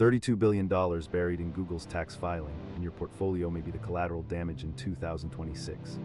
$32 billion buried in Google's tax filing, and your portfolio may be the collateral damage in 2026.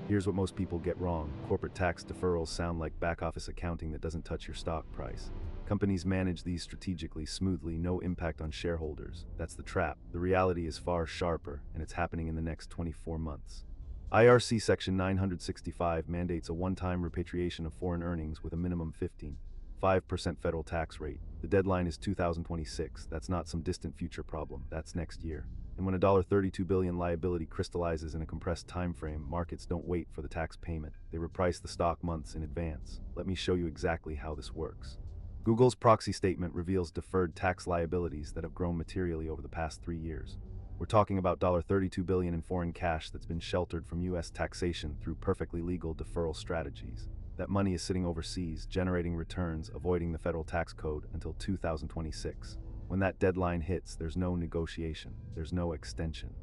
Here's what most people get wrong. Corporate tax deferrals sound like back-office accounting that doesn't touch your stock price. Companies manage these strategically, smoothly, no impact on shareholders. That's the trap. The reality is far sharper, and it's happening in the next 24 months. IRC Section 965 mandates a one-time repatriation of foreign earnings with a minimum 15.5% federal tax rate. The deadline is 2026. That's not some distant future problem. That's next year. And when a $32 billion liability crystallizes in a compressed time frame, markets don't wait for the tax payment. They reprice the stock months in advance. Let me show you exactly how this works. Google's proxy statement reveals deferred tax liabilities that have grown materially over the past 3 years. We're talking about $32 billion in foreign cash that's been sheltered from U.S. taxation through perfectly legal deferral strategies. That money is sitting overseas, generating returns, avoiding the federal tax code until 2026. When that deadline hits, there's no negotiation, there's no extension.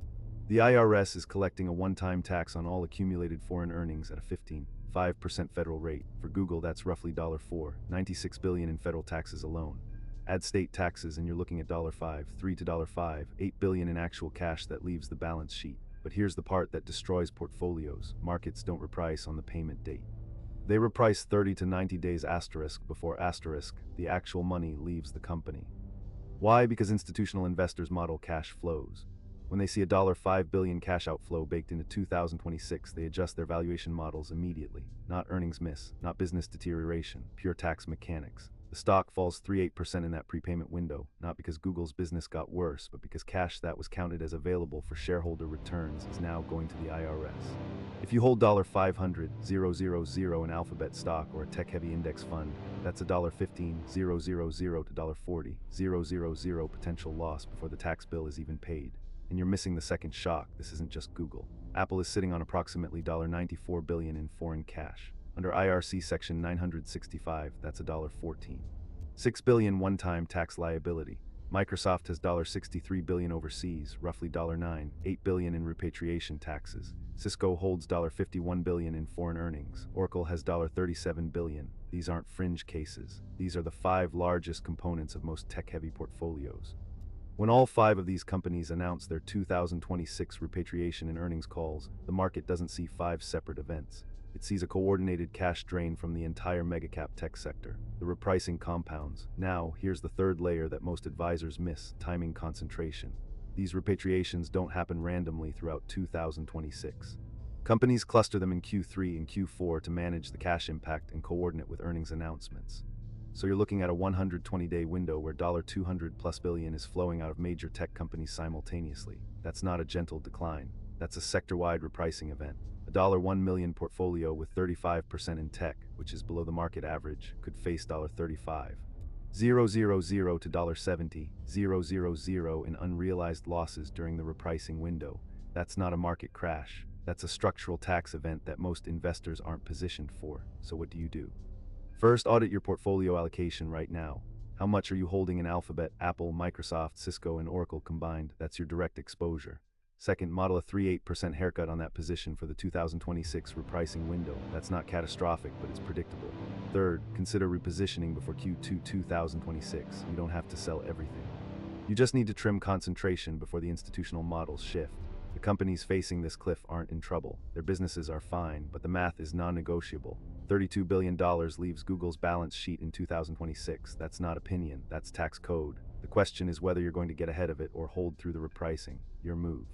The IRS is collecting a one-time tax on all accumulated foreign earnings at a 15.5% federal rate. For Google, that's roughly $96 billion in federal taxes alone. Add state taxes and you're looking at $3 to $8 billion in actual cash that leaves the balance sheet. But here's the part that destroys portfolios. Markets don't reprice on the payment date. They reprice 30 to 90 days asterisk before asterisk the actual money leaves the company. Why? Because institutional investors model cash flows. When they see a $5 billion cash outflow baked into 2026, they adjust their valuation models immediately. Not earnings miss, not business deterioration, pure tax mechanics. The stock falls 3.8% in that prepayment window, not because Google's business got worse, but because cash that was counted as available for shareholder returns is now going to the IRS. If you hold $500,000 in Alphabet stock or a tech-heavy index fund, that's a $15,000 to $40,000 potential loss before the tax bill is even paid. And you're missing the second shock. This isn't just Google. Apple is sitting on approximately $94 billion in foreign cash. Under IRC Section 965, that's $14. $6 billion one-time tax liability. Microsoft has $63 billion overseas, roughly $8 billion in repatriation taxes. Cisco holds $51 billion in foreign earnings. Oracle has $37 billion. These aren't fringe cases. These are the 5 largest components of most tech-heavy portfolios. When all 5 of these companies announce their 2026 repatriation and earnings calls, the market doesn't see 5 separate events. It sees a coordinated cash drain from the entire megacap tech sector. The repricing compounds. Now, here's the third layer that most advisors miss: timing concentration. These repatriations don't happen randomly throughout 2026. Companies cluster them in Q3 and Q4 to manage the cash impact and coordinate with earnings announcements. So you're looking at a 120-day window where $200+ billion is flowing out of major tech companies simultaneously. That's not a gentle decline. That's a sector-wide repricing event. A $1 million portfolio with 35% in tech, which is below the market average, could face $35,000 to $70,000 in unrealized losses during the repricing window. That's not a market crash. That's a structural tax event that most investors aren't positioned for. So what do? First, audit your portfolio allocation right now. How much are you holding in Alphabet, Apple, Microsoft, Cisco, and Oracle combined? That's your direct exposure. Second, model a 3.8% haircut on that position for the 2026 repricing window. That's not catastrophic, but it's predictable. Third, consider repositioning before Q2 2026. You don't have to sell everything. You just need to trim concentration before the institutional models shift. The companies facing this cliff aren't in trouble. Their businesses are fine, but the math is non-negotiable. $32 billion leaves Google's balance sheet in 2026. That's not opinion, that's tax code. The question is whether you're going to get ahead of it or hold through the repricing. Your move.